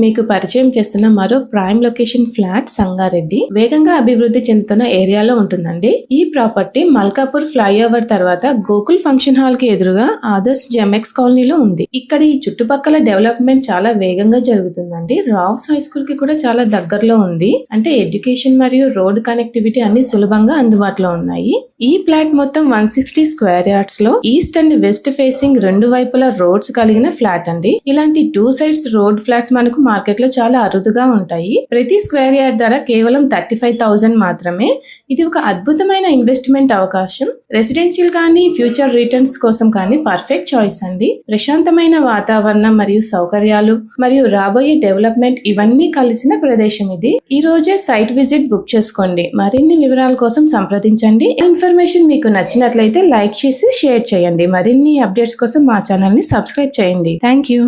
మీకు పరిచయం చేస్తున్న మరో ప్రైమ్ లొకేషన్ ఫ్లాట్ సంగారెడ్డి వేగంగా అభివృద్ధి చెందుతున్న ఏరియాలో ఉంటుందండి. ఈ ప్రాపర్టీ మల్కాపూర్ ఫ్లైఓవర్ తర్వాత గోకుల్ ఫంక్షన్ హాల్ కి ఎదురుగా ఆదర్శ్ జెమెక్స్ కాలనీలో ఉంది. ఇక్కడ ఈ చుట్టుపక్కల డెవలప్మెంట్ చాలా వేగంగా జరుగుతుందండి. రావ్స్ హై స్కూల్ కి కూడా చాలా దగ్గరలో ఉంది. అంటే ఎడ్యుకేషన్ మరియు రోడ్ కనెక్టివిటీ అన్ని సులభంగా అందుబాటులో ఉన్నాయి. ఈ ఫ్లాట్ మొత్తం 160 స్క్వేర్ యార్డ్స్ లో ఈస్ట్ అండ్ వెస్ట్ ఫేసింగ్ రెండు వైపులా రోడ్స్ కలిగిన ఫ్లాట్ అండి. ఇలాంటి 2 సైడ్స్ రోడ్ ఫ్లాట్స్ మనకు మార్కెట్ లో చాలా అరుదుగా ఉంటాయి. ప్రతి స్క్వేర్ యార్డ్ ధర కేవలం 35,000 మాత్రమే. ఇది ఒక అద్భుతమైన ఇన్వెస్ట్మెంట్ అవకాశం. రెసిడెన్షియల్ కానీ ఫ్యూచర్ రిటర్న్స్ కోసం కానీ పర్ఫెక్ట్ చాయిస్ అండి. ప్రశాంతమైన వాతావరణం మరియు సౌకర్యాలు మరియు రాబోయే డెవలప్మెంట్ ఇవన్నీ కలిసిన ప్రదేశం ఇది. ఈ రోజే సైట్ విజిట్ బుక్ చేసుకోండి. మరిన్ని వివరాల కోసం సంప్రదించండి. ఇన్ఫర్మేషన్ మీకు నచ్చినట్లయితే లైక్ చేసి షేర్ చేయండి. మరిన్ని అప్డేట్స్ కోసం మా ఛానల్ ని సబ్స్క్రైబ్ చేయండి. Thank you.